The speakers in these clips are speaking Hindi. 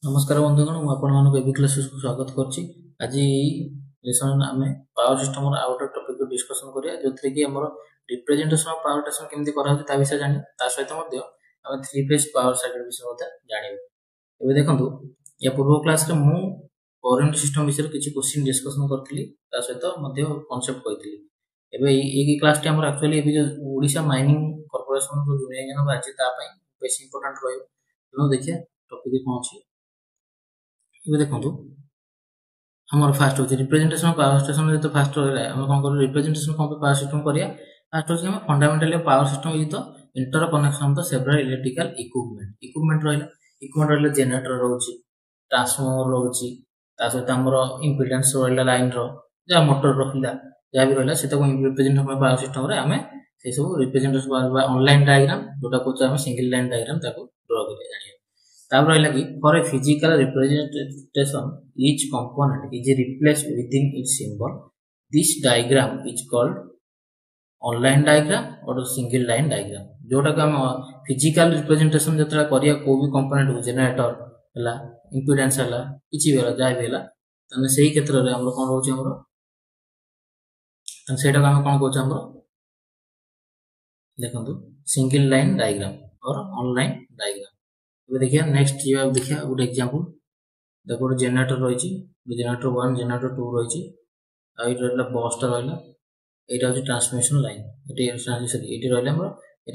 नमस्कार बंधुगण मुझे एबी क्लासेस को स्वागत करछि। आज लेसन आमे पावर सिस्टम रो आउटर टॉपिक को डिस्कशन करिया जोथरे कि हमर रिप्रेजेंटेशन ऑफ पावर स्टेशन केमति करा होछि ता विषय जानि ता सहित मध्ये हम थ्री फेज पावर सर्किट विषय मध्ये जानिबे। एबे देखंतु या पूर्व क्लास रे मु करंट सिस्टम विषय किछि क्वेश्चन डिस्कशन करथिली ता सहित मध्ये कांसेप्ट कहिथिली। एबे ई क्लास टे हमर एक्चुअली एबी जो ओडिशा माइनिंग कॉर्पोरेशन जो जुनिया जन बाछि ता पई बेस इंपोर्टेंट रहयो। तो देखिए टॉपिक कोन अछि ये देखो हमारे फास्ट होची रिप्रेजेंटेशन ऑफ पावर स्टेशन जो फास्ट रहला हम कोन कर रिप्रेजेंटेशन ऑफ पावर सिस्टम करिया। फास्ट होची हम fundamentally power system with inter connection of the several electrical equipment रहला जनरेटर रहउची ट्रांसफार्मर रहउची ता सहित हमर इंपेडेंस रहला लाइन रो जा मोटर रखिला जा भी रहला सेटा को रिप्रेजेंट ऑफ पावर सिस्टम रे हमें से सब रिप्रेजेंटेशन बा ऑनलाइन डायग्राम जोटा को हम सिंगल लाइन डायग्राम ताको ड्रा करिया जानिया। तापर रहला कि for a physical representation each component is replaced within its symbol. This diagram is called online diagram or single line diagram. जोटा का हम फिजिकल रिप्रेजेंटेशन जतरा करिया को भी कंपोनेंट हो जनरेटर हला इंपेडेंस हला किछि बेला जाय बेला तने सेही क्षेत्र रे हम कोन रहउछि हमरो तने सेटा का हम कोन कहउछि हमरो देखंतु सिंगल लाइन डायग्राम और ऑनलाइन डायग्राम। अब देखिए नेक्स्ट ये अब देखिए गुड एग्जांपल देखो जनरेटर रही जनरेटर 1 जनरेटर 2 रही बस टा रहा यहाँ हूँ ट्रांसमिशन लाइन ये रहा यहाँ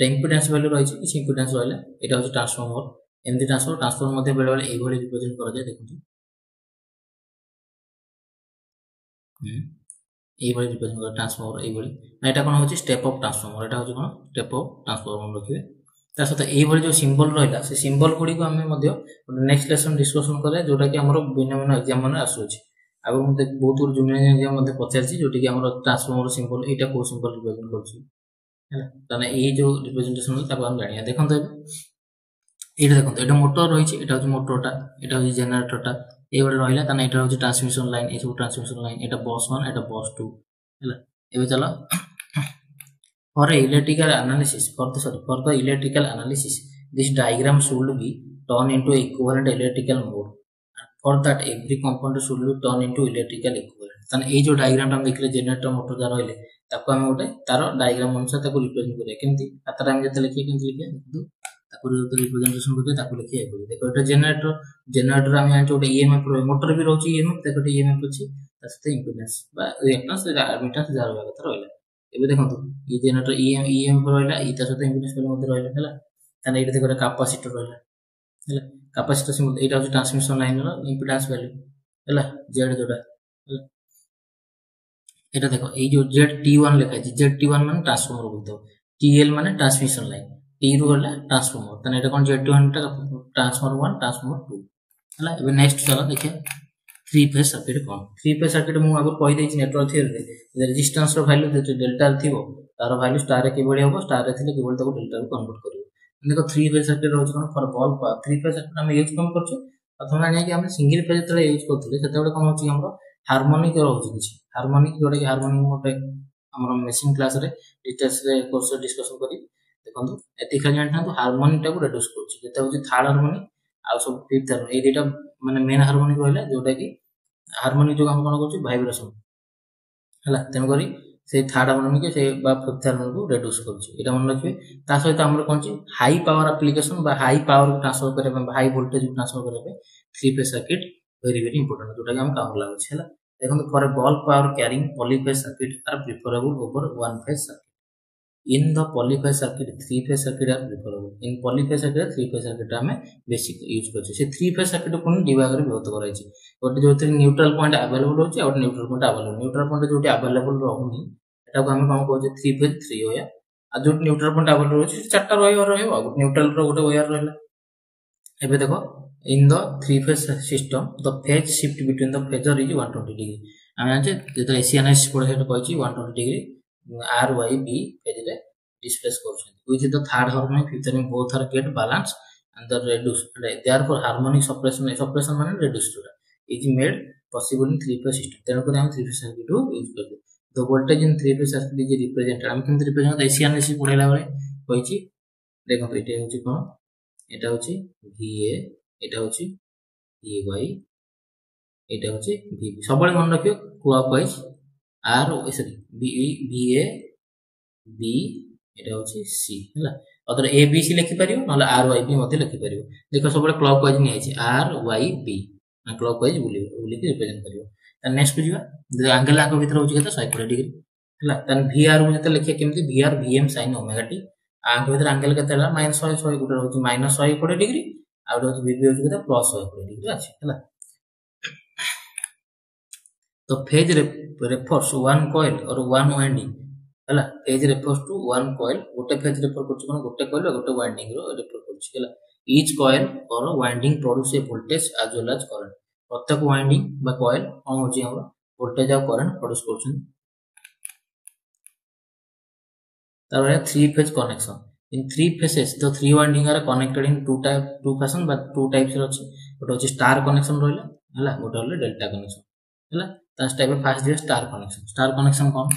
इंपेडेंस वैल्यू रही किसी इंपेडेंस रहा यहाँ हूँ ट्रांसफार्मर एमती ट्रांसफार्मर बेले बेले ये रिप्रेजेंट करा जाए देखो ये रिप्रेजेंट कर ट्रांसफार्मर ये कौन हो स्टेप अप ट्रांसफार्मर यहाँ हूँ कौन स्टेप अप ट्रांसफार्मर रखिए ता सहित ये जो सिंबल रहा से सिंबल गुड़ी को आम नेक्स्ट लेसन डिस्कसन करें जोटा कि भिन्न भिन्न एग्जाम मान आसूँ आगे मुझे बहुत जूनियर एग्जाम पचार जोटा कि ट्रांसफार्मर सिंबल यहाँ कौ सिंबल रिप्रेजेंट कर ये जो रिप्रेजेंटेशन जाना देखो ये देखो ये मोटर रही है मोटरटा यहाँ हूँ जेनेटरटा ये रहा यहाँ हूँ ट्रांसमिशन लाइन ये सब ट्रांसमिशन लाइन यहाँ बस 1 यहाँ बस 2 है चलो For electrical analysis, for the electrical analysis, this diagram should be turned into equivalent electrical mode. And for that, every component should be turned into electrical equivalent. तन ये जो diagram हम देखले generator motor जा रहे ले, ताको हमें उठे तारो diagram अनुसार ताको represent करें केमती अतर हम जैसे लिखिए केमती लिखिए तो ताको जो representation करते ताको लिखिए ऐसे देखो इधर generator हम यहाँ जो उठे EMF motor भी रोची EMF देखो इधर EMF अच्छी तस्ते impedance बा reactance admittance जा रहा है कतर वाला एबे देखंतु ये जनरेटर ईएम रहला इता सहित इंपेडेंस वैल्यू मध्ये रहला हला तने एटा देखो कैपेसिटर रहला हला कैपेसिटर सिंबल एटा हो ट्रांसमिशन लाइन रो इंपेडेंस वैल्यू हला जेड जोटा हला एटा देखो ए जो ZT1 लिखा है ZT1 माने ट्रांसफार्मर बोलतो TL माने ट्रांसमिशन लाइन T रो हला ट्रांसफार्मर तने एटा कोन ZT1 टा ट्रांसफार्मर 1 ट्रांसफार्मर 2 हला एबे नेक्स्ट चलो देखिए थ्री फेज सर्किट कौन थ्री फेज सर्किट मु आगु कहि दै छी नेटवर्क थ्योरी रे रेजिस्टेंस रो वैल्यू जे डेल्टा थिबो तार वैल्यू स्टार रे केबोली होबो स्टार रे थिले केबोली ताको डेल्टा रो कन्वर्ट करियो देखो थ्री फेज सर्किट रहउछ कोन for bulb power three phase circuit हम यूज कम करछु अथवा नै कि हम सिंगल फेज तले यूज करथले सेतेबेले कोन होछि हमरो हार्मोनिक रहउछ किछि हार्मोनिक जोडे कि हार्मोनिक मोटे हमरो मेशिंग क्लास रे डिटेल्स रे कोर्स डिस्कशन करी देखंतु एति खाली जानथां तो हार्मोनिक टा को रिड्यूस करछि जेता होछि थर्ड हार्मोनिक आ सब फिफ्थ हार्मोनिक ए दुटा माने मेन हार्मोनिक रहला जोटा कि हार्मोनिक जो हम कोन करछु वाइब्रेशन हला तन करी से थर्ड हार्मोनिक से बा फिफ्थ हार्मोनिक को रिड्यूस करछु एटा मन रखिबे ता सहित हमर कोन छी हाई पावर एप्लीकेशन बा हाई पावर ट्रांसफर करे हाई वोल्टेज ट्रांसफर करे three phase circuit very very important जोटा कि हम काम लागछ हला देखो for a bulk power carrying polyphase circuit are preferable over one phase circuit in the polyphase circuit three phase circuit are preferable in polyphase circuit three phase circuit हमें बेसिक यूज करछे से थ्री फेज सर्किट को डिवाइड कर व्यवस्था कराई छी गोटे जोते न्यूट्रल पॉइंट अवेलेबल होची और न्यूट्रल पॉइंट जोटे अवेलेबल रहउनी एटा को हम कोन कहू थ्री फेज थ्री होया आ जो न्यूट्रल पॉइंट अवेलेबल होची चारटा रहइबो न्यूट्रल रो गोटे वायर रहला एबे देखो in the three phase system the phase shift between the phasor is 120 degree हम जानछे जेते एसीएनएस पढे हेट कहची 120 डिग्री RYB phase रे displace करछन which is the third harmonic fifth harmonic both are get balance and the reduce therefore harmonic suppression माने reduce जोटा is made possible in three phase system तेनो करे हम थ्री फेज सर्किट को यूज करते the voltage in three phase circuit is represented हम केमति रिप्रेजेंट एसीएनएस पढेला बेले कहची देखो एटा होची कोन एटा होची VA एटा होची VY এটা হচ্ছে VB सबले मन रखियो clockwise R sorry VA B এটা হচ্ছে C ହେଲା अदर ABC लिखि परियो नले RYB मध्ये लिखि परियो देखो सबले क्लॉकवाइज नि आइछि RYB ना क्लॉकवाइज बुली के रिप्रेजेंट करियो त नेक्स्ट को जिवा एंगल आको भीतर होछि केते 180 डिग्री ହେଲା तन VR को जते लिखिया केमति VR VM sin omega t आको भीतर एंगल केते हला -100 100 गुटे होछि -180 डिग्री आ होछि VB होछि केते +180 डिग्री अछि ହେଲା तो फेज रेफर्स वन कॉइल और वन वाइंडिंग हैला phase refers to one coil गोटे फेज रेफर करछ कोन गोटे कॉइल और गोटे वाइंडिंग रो रेफर करछ हैला ईच कॉइल और winding produce a voltage as well as current प्रत्येक वाइंडिंग बा कॉइल कोन होची हमरा वोल्टेज और करंट प्रोड्यूस करछन तारे three phase connection in three phases the three winding are connected in two fashion बा टू टाइप्स रो अछि गोटे होची स्टार कनेक्शन रहला हैला गोटे होले डेल्टा कनेक्शन हैला That's type of first is star connection. Star connection कौन?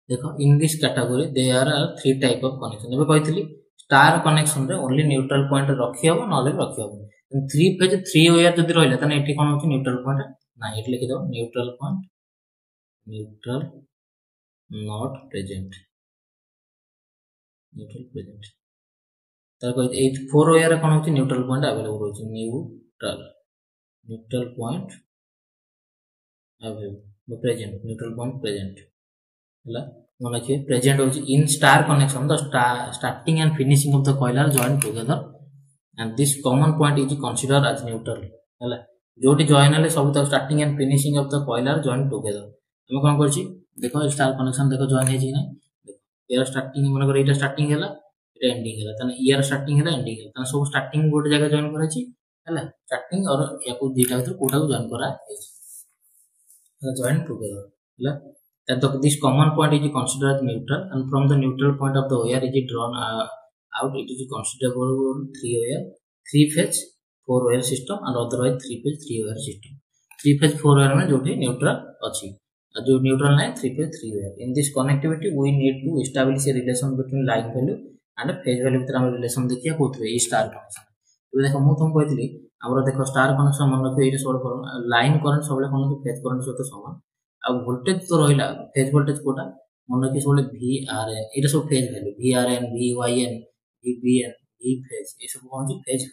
देखो in this category there are three type of connection. ଏବେ କହିଥିଲି star connection ରେ only neutral point ରଖି ହେବ ନହେଲେ ରଖି ହେବ. Three phase three wire ଯଦି ରହିଲା ତାହେଲେ ଏଠି କଣ ହଉଛି neutral point ନା ଏଠି ଲେଖି ଦବ neutral point neutral not present neutral present. ତାର କହିଛି ଏଇ four wire ରେ କଣ ହଉଛି neutral point available ରହୁଛି neutral point present neutral point present हैला मन रखिए present होची in star connection the starting and finishing of the coil are joined together and this common point is considered as neutral हैला जोटी जॉइन हले सब त starting and finishing of the coil are joined together हम कोन करछि देखो स्टार कनेक्शन देखो जॉइन हे छी ना देखो यार स्टार्टिंग मन कर एटा स्टार्टिंग हैला एटा एंडिंग हैला तने यार स्टार्टिंग हैला एंडिंग हैला तने सब स्टार्टिंग गोटे जगह जॉइन करै छी हैला स्टार्टिंग और याको दीटा भीतर कोटा को जॉइन करा हे छी joined together that this common point is considered as neutral and from the neutral point of the wire is drawn out it is considerable three wire three phase four wire system and otherwise three phase three wire system three phase four wire में जो भी neutral अच्छी जो neutral नहीं three phase three wire in this connectivity we need to establish a relation between line value and phase value भीतर हम relation देखिया कोथरे ई स्टार कनेक्शन तो देखो मु तुम कहतली हमरो देखो स्टार कनेक्शन मन रखियो एटा सोल्व करू लाइन करंट सबले कोन फेज करंट सहित समान आ वोल्टेज तो रहिला फेज वोल्टेज कोटा मन रखियो सबले VRN एटा सब phase value VRN VYN VBN E phase A सब कोन छी फेज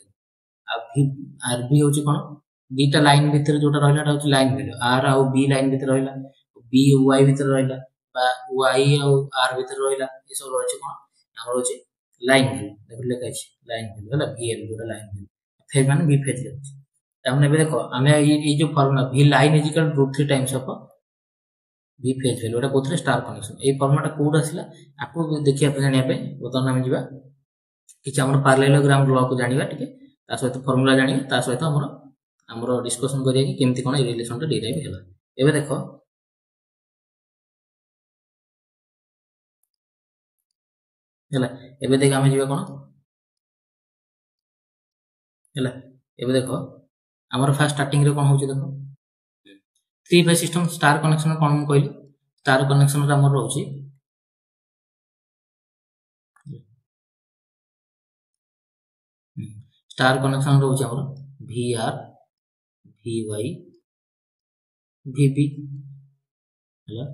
आ VRB होची कोन दीटा लाइन भीतर जोटा रहिला होची लाइन वैल्यू R आ B लाइन भीतर रहिला BY भीतर रहिला बा Y आ R भीतर रहिला ए सब रहची कोन हमर होची लाइन वैल्यू देखो लेखा छी लाइन वैल्यू होला VL जोटा लाइन वैल्यू फेज माने बी फेज लेछि तामने बे देखो हमें ई जो formula v line is equal to √3 times of v phase value Etah कोथरे star connection A फार्मूलाटा code आसिला आपको देखिया पे जानिया पे बतन हम जिबा किछ हमर पैरेललोग्राम लॉ को जानिबा ठीक है ता सहित फार्मूला जानिबा ता सहित हमर डिस्कशन करिया कि केमति कोन रिलेशन टा डिराइव होला एबे देखो हैला एबे देख हम जिबा कोन हैला एबे देखो हमर फर्स्ट स्टार्टिंग रे कोन होची देखो three phase system star connection कोन हम कहली स्टार कनेक्शन रे हमर रहउची स्टार कनेक्शन रहउची हमर VR VY VB हैला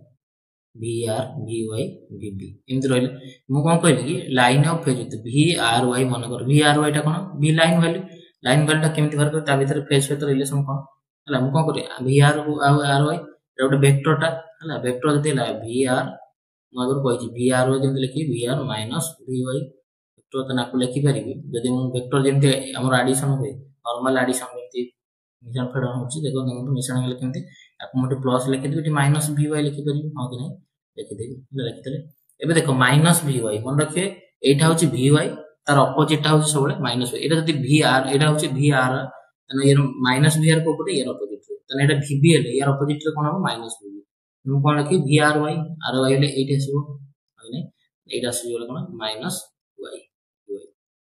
VR VY VB एमति रहले मु कोन कहली कि लाइन ऑफ फेज VRY मन कर VRY टा कोन V line value line value टा केमति बाहर कर ता भीतर फेज सहित रिलेशन कोन हला मु कोन करी VR को RY एटा वेक्टर टा हला वेक्टर जति ला VR मु अगर कहि छी VRY जति लिखि VR माइनस VY वेक्टर ता नाको लिखि परिबि जदि मु वेक्टर जेमति हमर एडिशन होय नॉर्मल एडिशन जेमति मिश्रण फेडन होची देखो देखो मिश्रण हेले केमति आपको मोटे प्लस लिखि देबि माइनस VY लिखि परिबि हां कि नै लिखि देबि लिखि देले एबे देखो माइनस VY मन रखे एटा होची VY तार ऑपोजिट टा होची सबले माइनस एटा जति VR एटा होची VR तने ये माइनस VR को पटे ये ऑपोजिट रे तने एटा VB हेले यार ऑपोजिट रे कोन हो माइनस VB हम कोन लिखि VRY RY हेले एटा आसीबो हां नै एटा आसीबो कोन माइनस Y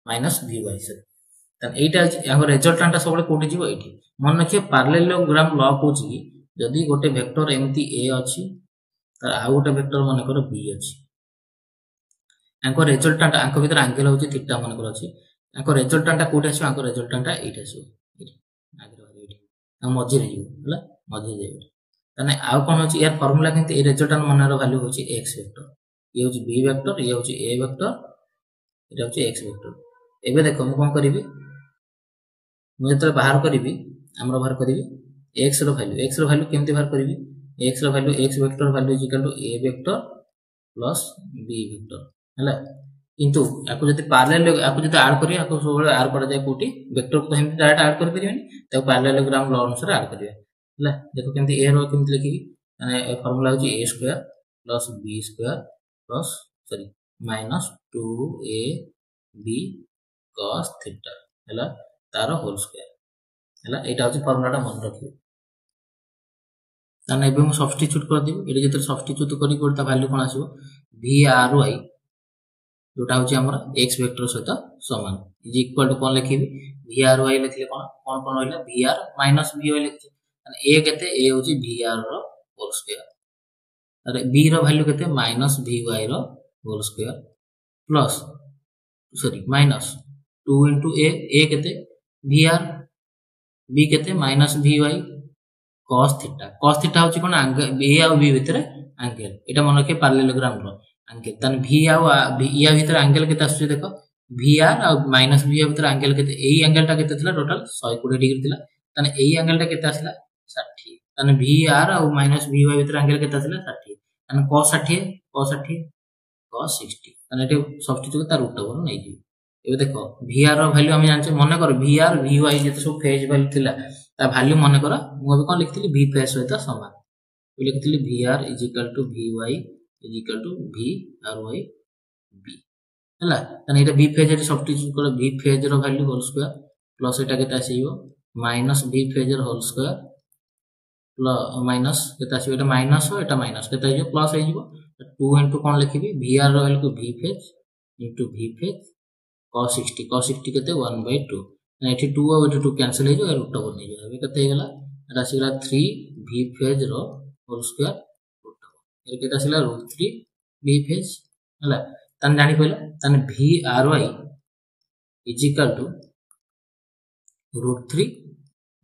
माइनस VY सर तन एटा हमर रिजल्टेंट सबले कोठी जीवो एठी मन रखे पैरेललोग्राम लॉ कोची कि जदि गोटे वेक्टर एमती A अछि तार आ गोटे वेक्टर मन कर B अछि आंको रिजल्टेंट आंको भीतर एंगल होची थीटा मन कर अछि आंको रिजल्टेंट कोठी आसी आंको रिजल्टेंट एठी आसी एठी आगे एठी मझे है मझे जाए आउ कौन होची यार फॉर्मूला किंतु ए रिजल्टेंट मनर वैल्यू होची x वेक्टर ये होची b वेक्टर ये होची a वेक्टर ये होची x वेक्टर एबे देखो मु कोन करिवि मु जतरे बाहर करिवि हमरो बाहर करिवि x रो वैल्यू केमते बाहर करिवि x रो value x vector value is equal to a vector plus b vector हैला किंतु आको जति पैरेलल आको जति ऐड करिया आको सब ऐड करा जाय कोटी वेक्टर को हम डायरेक्ट ऐड कर परिबेनी त पैरेललोग्राम लॉ अनुसार ऐड करिया हैला देखो केमते a रो केमते लिखिबि माने फार्मूला होची a square plus b square plus sorry minus 2ab cos theta हैला तार होल स्क्वायर हैला एटा होची फार्मूलाटा मन रखिबे ताने एबे हम सब्स्टिट्यूट कर देबो एटा जते सब्स्टिट्यूट करी कोटा वैल्यू कोन आसीबो vry जोटा होची हमरा x वेक्टर सहित समान इज इक्वल टू कोन लिखिबी vry लिखले कोन कोन कोन होइला vr माइनस vy लिखि माने a केते a होची vr रो होल स्क्वायर अरे b रो वैल्यू केते माइनस vy रो whole square plus sorry minus 2 into a केते vr b केते माइनस vy cos थीटा होची कोन एंगल a और b भीतर एंगल एटा मन रखे पैरेललोग्राम रो एंगल तन v आ या भीतर एंगल केते आछे देखो vr और माइनस v भीतर एंगल केते एई एंगल टा केते थिला टोटल 120 डिग्री थिला तने एई एंगल टा केते आछला 60 तने vr और माइनस vy भीतर एंगल केते आछला 60 तने cos 60 तने एटे सब्स्टिट्यूट तार रूट ओवर नै जी एबे देखो vr रो वैल्यू हम जानछे मने कर vr vy जते सब फेज वैल्यू थिला ता वैल्यू मने कर मु अबे कोन लिखथिली v फेज सहित समान लिखथिली vr = vy = vry b हला तने एटा v फेज रे सब्स्टिट्यूट कर v फेज रो value whole square plus iota केता आसीबो minus v phase रो होल स्क्वायर प्लस माइनस केता आसीबो एटा माइनस हो एटा माइनस केता आइबो प्लस आइबो 2 into कोन लिखिबी vr रो वैल्यू को v phase into v phase cos 60 केते 1/2 ने एठी 2 और एठी 2 कैंसिल हो जाय रूट ओवर नै जाय एबे केते हेला एटा सिला 3 v फेज रो होल स्क्वायर रूट ओवर ए केता सिला √3 v फेज हला तन जानि पइला तन vry = √3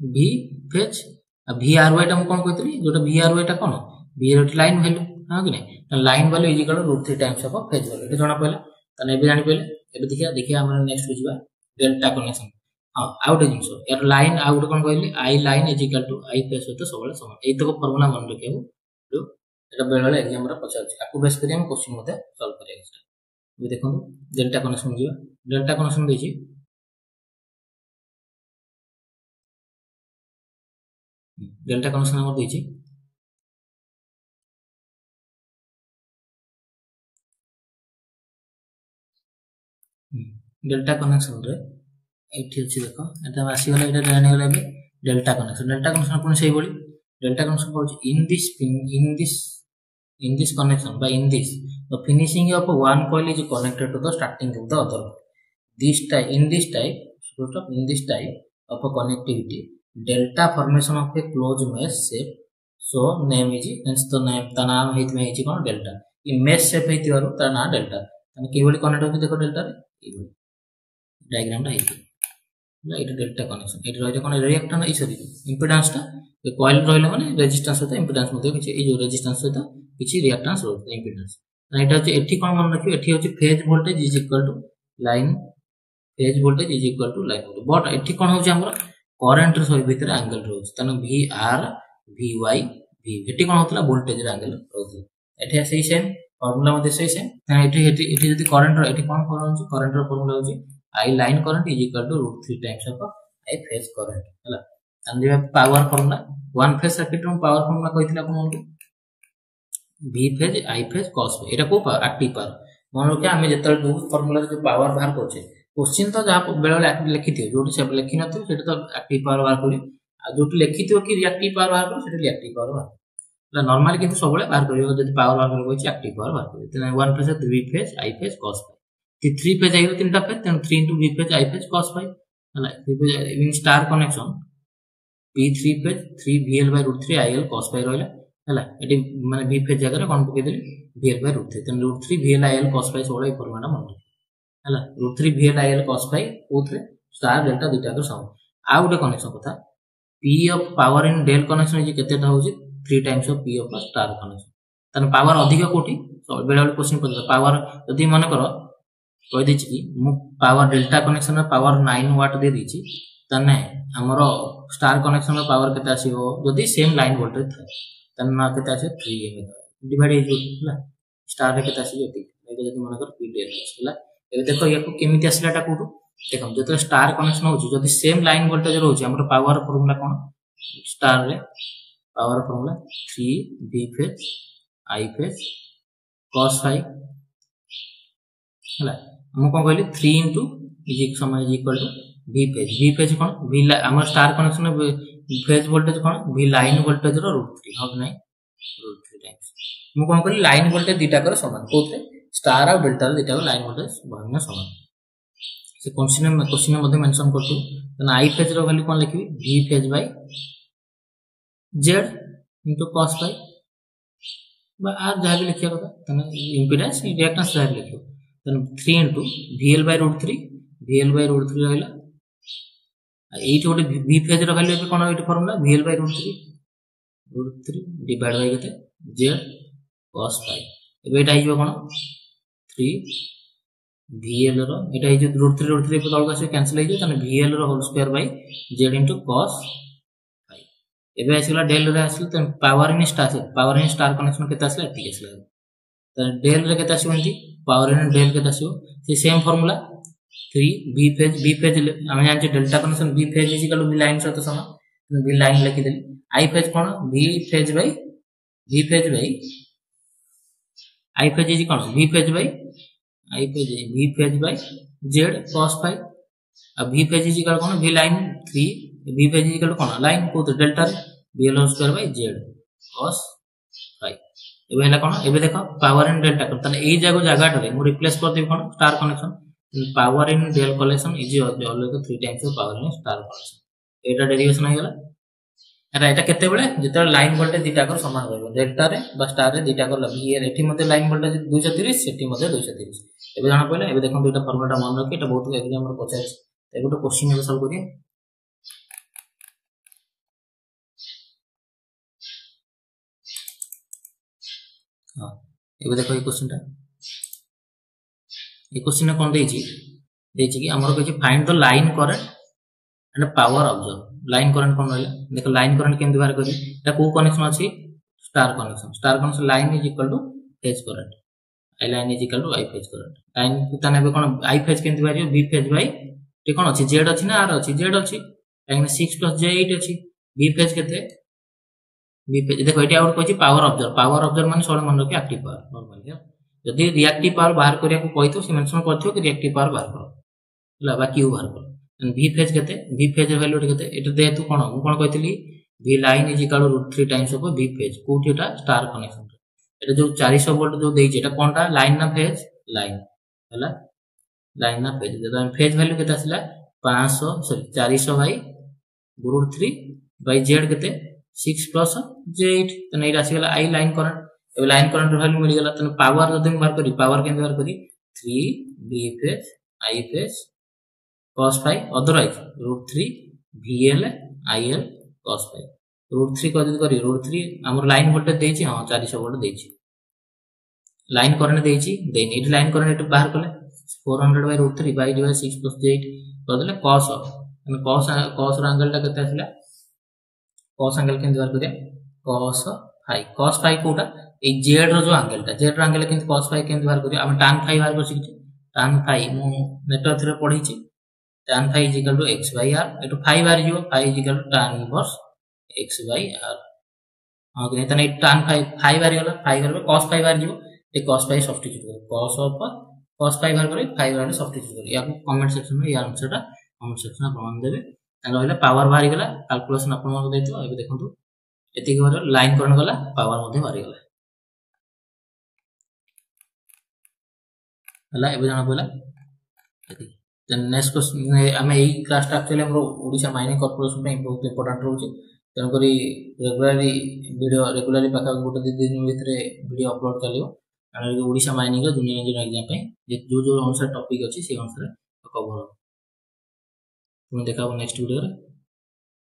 v फेज आ vry टा हम कोन कहतली जोटा vry टा कोन v रो लाइन वैल्यू हां कि नै line value = √3 times of phase value एटा जणा पइला तन एबे जानि पइला एबे देखिया हमर नेक्स्ट हो जिबा डेल्टा कनेक्शन हां आउट जिंसो यार लाइन आउट कोन कहली i line = i फेज सहित सबले समान एई तको फार्मूला मन रखियो जो एटा बेले बेले एग्जाम रा पछा अछि आकु बेस करी हम क्वेश्चन मते सॉल्व करिया छै ये देखो डेल्टा कनेक्शन जिबा डेल्टा कनेक्शन देछि डेल्टा कनेक्शन हमर देछि डेल्टा कनेक्शन रे एठी अछि देखो एटा आसी गला एटा जानि गला बे डेल्टा कनेक्शन अपन सेही बोली डेल्टा कनेक्शन कहू in this connection by in this the finishing of one coil is connected to the starting of the other in this type of a connectivity delta formation of a closed mesh shape so name is hence the name ta naam heit me है कोन डेल्टा ये mesh shape हेतिवारु ता ना डेल्टा तने केवल कनेक्ट होती देखो डेल्टा रे एबो डायग्राम टा हेति ना एटा डेल्टा कनेक्शन एटा रहिला कोन रिएक्टेंस ई सॉरी इंपेडेंस टा ए कॉइल रहिला माने रेजिस्टेंस होता इंपेडेंस मध्ये किछि ए जो रेजिस्टेंस होता किछि रिएक्टेंस होता इंपेडेंस ना एटा होची एठी कोन मन रखियो एठी होची phase voltage is equal to line phase voltage is equal to line voltage but एठी कोन होची हमर करंट रो सही भीतर एंगल रहउछ तने vr vy v एठी कोन होतला वोल्टेज रो एंगल रहउछ एठी सही सेम फार्मूला मध्ये सही सेम ना एठी जदी करंट रो एठी कोन होची करंट रो फार्मूला होची I line current is equal to √3 times of I phase current हला अंदिया power formula one phase circuit रो पावर फार्मूला कहिथिला आपन को V phase I phase cos phase एटा को पावर एक्टिव पावर मन रखे हमें जतल दो फार्मूला जो पावर बाहर करछे क्वेश्चन तो जहां बेले बेले लिखिथियो जोटी सब लिखि नथियो सेटा तो एक्टिव पावर बाहर करियो आ जोटी लिखिथियो कि रिएक्टिव पावर बाहर करियो सेटा रिएक्टिव पावर बाहर ला नॉर्मली किंतु सबले बाहर करियो जदी पावर बाहर करियो एक्टिव पावर बाहर करियो तने one phase V phase I phase cos phase 3 phase आइलो तीनटा phase 3 into V phase I phase cos phi हला in star connection P3 phase 3 VL/√3 IL cos phi रहला हला एटी माने V फेज जगह कोन पके देली VL/√3 तन √3 VL IL cos phi 16 formula मन हला √3 VL IL cos phi उथरे स्टार डेल्टा दुटा के सम आ उडे कनेक्शन कथा P of power in del connection is केतेटा होची 3 times of P of star connection तने पावर अधिक कोठी बेला बेला क्वेश्चन पड़ता पावर यदि मन करो कहि देछि कि मु पावर डेल्टा कनेक्शन रे पावर 9 वाट दे दिछि तने हमरो स्टार कनेक्शन रे पावर केते आसीबो यदि सेम लाइन वोल्टेज था तने ना केते आसे 3 एम डिवाइड हेला स्टार रे केते आसी यदि यदि मन कर P del हला एबे देखो याको केमिति आसीलाटा कोठु देखो जते स्टार कनेक्शन होची जदि सेम लाइन वोल्टेज रहउची हमरो पावर फॉर्मूला कोन स्टार रे power formula 3 V phase I phase cos phi हला हम कोन कहली 3 into इज समय is equal to V phase कोन V हमर स्टार कनेक्शन फेज वोल्टेज कोन V लाइन वोल्टेज रो √3 हो नै √3 टाइम्स हम कोन कहली लाइन वोल्टेज दीटा कर समान कोते स्टार और डेल्टा दीटा को लाइन वोल्टेज भागना समान से क्वेश्चन मध्ये मेंशन करथु तने I फेज रो वैल्यू कोन लिखबी V phase by Z into cos phi बा आर जहा भी लिखिया କଥା तने इंपेडेंस रिएक्टेंस जहा लिखियो तने 3 into VL by √3 रहला एइट गोटे V फेज रो वैल्यू कोन एइट formula VL by √3 divide by केते Z cos phi एबे एटा आइबो कोन 3 VL रो एटा इ जो √3 पे तळका से कैंसिल हो जाय तने VL रो whole square by Z into cos phi एबे आसीला डेल रे आसील तने पावर इन स्टार कनेक्शन केते आसीला टी आसीला तने डेल रे केते आसीबंती पावर इन डेल केते आसीबो से सेम फार्मूला 3 V फेज हम जान जे delta connection V phase is equal to V line सहित समान V लाइन लिखि देली I फेज कोन V phase by I phase is कोन V phase by V phase by Z cos phi अब V फेज इज इक्वल कोन V line 3 V phase is equal कोन लाइन को डेल्टा रे VL square by Z cos phi एबे हला कोन एबे देखो पावर इन डेल्टा तने एई जगह रे मु रिप्लेस कर देबी कोन star connection power in del collection is always 3 times of power in star connection एटा डेरिवेशन हो गेला एटा केते बेले जेते लाइन वोल्टेज दीटा कर समान होबो डेल्टा रे बा स्टार रे दीटा कर लबी एठी मध्ये लाइन वोल्टेज 230 सेठी मध्ये 230 एबे जाना पहिले एबे देखो दुटा फार्मूला मन रखि एटा बहुत एग्जाम रे पचास एबे तो क्वेश्चन में सॉल्व करिए हां एबे देखो ये क्वेश्चन कोन देछि कि हमर कहै find the line current and power observe line current कोन रहला देखो लाइन करंट केम बाहर करी एटा को कनेक्शन अछि star connection line is equal to phase current I line is equal to I phase current line तने बे कोन I फेज केम बाहर V फेज बाय ते कोन अछि Z अछि ना R अछि Z अछि लाइन 6 + J 8 अछि V फेज केते V फेज देखो एटा और कहै पावर ऑब्जर्व माने सोळे मन रखि एक्टिव पावर नॉर्मली यदि रिएक्टिव पावर बाहर करिया को कहितो से मेंशन करथियो कि रिएक्टिव पावर बाहर करो हला बाकी उ बाहर करो V फेज केते V फेज वैल्यू केते एटा देतु कोन मु कोन कहतिली V line is equal to √3 times of V phase कोठी एटा स्टार कनेक्शन एटा जो 400 वोल्ट जो देइ एटा कोनटा लाइन ना फेज लाइन हला लाइन ना फेज जदा फेज वैल्यू केते आसिला 500 सॉरी 400 बाय √3 बाय Z केते 6 + J8 तने एटा आसीला I लाइन करंट एबे लाइन करंट वैल्यू मिल गेला तने पावर जदि बाहर करी पावर केन बाहर करी 3 V phase I phase cos phi otherwise √3 VL IL cos phi √3 को जदि करी √3 हमर लाइन वोल्टेज देछि हां 400 वोल्ट देछि लाइन करंट देछि देन इट लाइन करंट बाहर कले 400 बाय √3 बाय डिवाइड 6 + J8 कर देले cos माने cos रो एंगल टा केते आसिला cos एंगल केन बाहर करिया cos phi कोटा ए Z रो जो एंगल केन cos phi केन बाहर करिया हम tan phi बाहर कर सिखि tan phi मु नेटवर्क थ्रे पढि छि tan phi is equal to x by r एटु phi बाहर जिवो phi is equal to tan inverse x by r हां कि तने tan phi बाहर गेला phi बाहर cos phi बाहर जिवो ए cos phi सब्स्टिट्यूट कर cos phi बाहर करे phi बाहर सब्स्टिट्यूट कर या कमेंट सेक्शन में या आंसर टा कमेंट सेक्शन में प्रमाण देबे रहले पावर बाहर गेला कैलकुलेशन आपन मन देतो एबे देखंतु एति के लाइन करन गला पावर मध्ये बाहर गेला हला एबे जाना पला एति देन नेक्स्ट क्वेश्चन हमें एई क्लास टा एक्चुअली हमरो ओडिसा माइनिंग कॉर्पोरेशन में बहुत इंपोर्टेंट रहउची तन करी रेगुलरली पाखा गोटे दिन भितरे वीडियो अपलोड कलियो आणि ओडिसा माइनिंग रो जूनियर इंजीनियर एग्जाम पे जो अनुसार टॉपिक अछि से अनुसार कवर तुम देखाबो नेक्स्ट वीडियो रे।